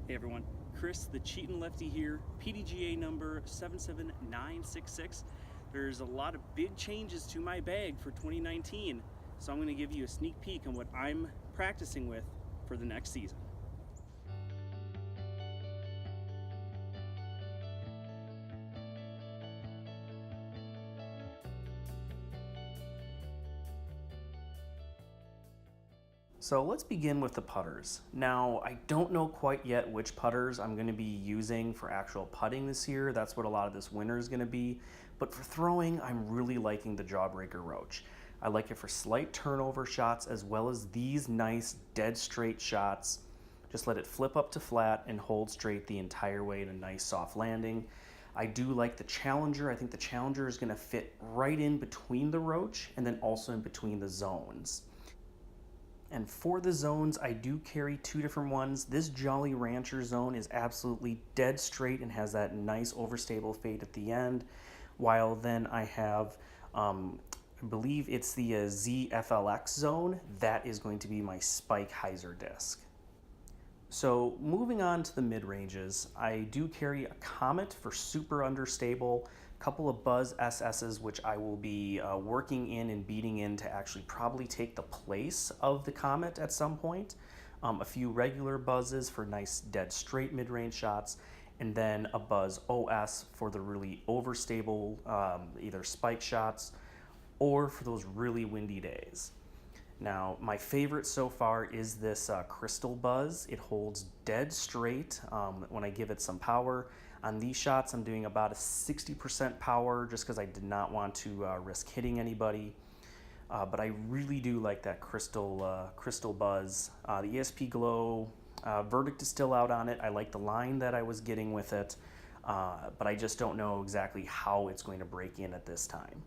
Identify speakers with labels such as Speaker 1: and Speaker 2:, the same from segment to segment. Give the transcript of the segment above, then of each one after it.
Speaker 1: Hey everyone, Chris the Cheatin' Lefty here, PDGA number 77966. There's a lot of big changes to my bag for 2019, so I'm going to give you a sneak peek on what I'm practicing with for the next season. So let's begin with the putters. Now, I don't know quite yet which putters I'm going to be using for actual putting this year. That's what a lot of this winter is going to be. But for throwing, I'm really liking the Jawbreaker Roach. I like it for slight turnover shots as well as these nice dead straight shots. Just let it flip up to flat and hold straight the entire way in a nice soft landing. I do like the Challenger. I think the Challenger is going to fit right in between the Roach and then also in between the zones. And for the zones, I do carry two different ones. This Jolly Rancher zone is absolutely dead straight and has that nice overstable fade at the end. While then I have, I believe it's the ZFLX zone. That is going to be my Spike hyzer disc. So moving on to the mid-ranges, I do carry a Comet for super understable, a couple of Buzz SS's which I will be working in and beating in to actually probably take the place of the Comet at some point, a few regular Buzzes for nice dead straight mid-range shots, and then a Buzz OS for the really overstable either spike shots or for those really windy days. Now, my favorite so far is this Crystal Buzz. It holds dead straight when I give it some power. On these shots, I'm doing about a 60% power just because I did not want to risk hitting anybody. But I really do like that Crystal Buzz. The ESP Glow verdict is still out on it. I like the line that I was getting with it, but I just don't know exactly how it's going to break in at this time.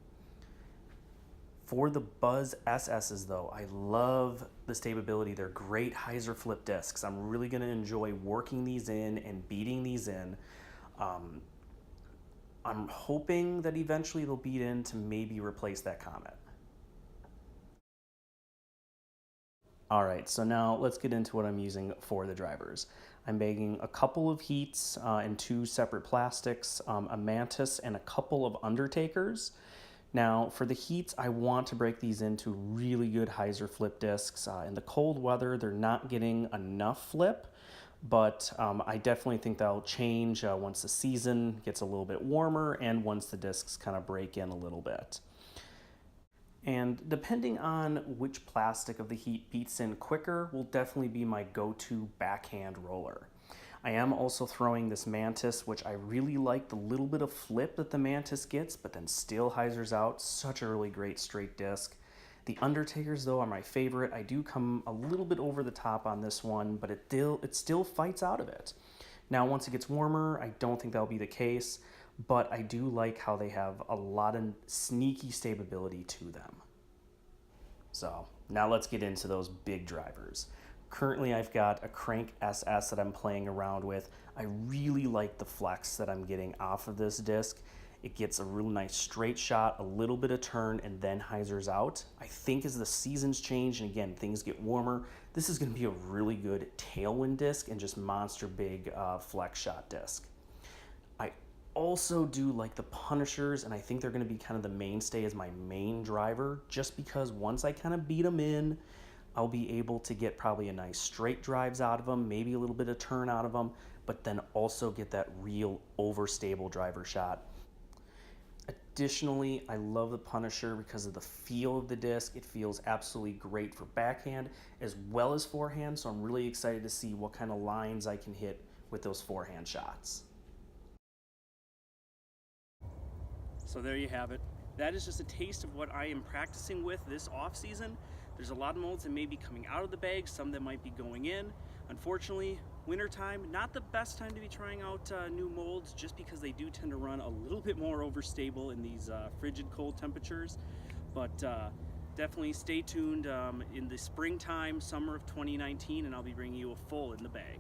Speaker 1: For the Buzz SS's though, I love the stability. They're great hyzer flip discs. I'm really gonna enjoy working these in and beating these in. I'm hoping that eventually they'll beat in to maybe replace that Comet. All right, so now let's get into what I'm using for the drivers. I'm bagging a couple of Heats in two separate plastics, a Mantis and a couple of Undertakers. Now, for the Heats, I want to break these into really good hyzer flip discs. In the cold weather, they're not getting enough flip, but I definitely think that'll change once the season gets a little bit warmer and once the discs kind of break in a little bit. And depending on which plastic of the Heat beats in quicker will definitely be my go-to backhand roller. I am also throwing this Mantis, which I really like the little bit of flip that the Mantis gets, but then still hyzers out. Such a really great straight disc. The Undertakers, though, are my favorite. I do come a little bit over the top on this one, but it still fights out of it. Now, once it gets warmer, I don't think that'll be the case, but I do like how they have a lot of sneaky stability to them. So now let's get into those big drivers. Currently, I've got a Crank SS that I'm playing around with. I really like the flex that I'm getting off of this disc. It gets a real nice straight shot, a little bit of turn, and then hyzers out. I think as the seasons change and again, things get warmer, this is gonna be a really good tailwind disc and just monster big flex shot disc. I also do like the Punishers, and I think they're gonna be kind of the mainstay as my main driver, just because once I kind of beat them in, I'll be able to get probably a nice straight drives out of them, maybe a little bit of turn out of them, but then also get that real overstable driver shot. Additionally, I love the Punisher because of the feel of the disc. It feels absolutely great for backhand as well as forehand, so I'm really excited to see what kind of lines I can hit with those forehand shots. So there you have it. That is just a taste of what I am practicing with this off season. There's a lot of molds that may be coming out of the bag, some that might be going in. Unfortunately, wintertime, not the best time to be trying out new molds just because they do tend to run a little bit more overstable in these frigid cold temperatures. But definitely stay tuned in the springtime, summer of 2019, and I'll be bringing you a full in the bag.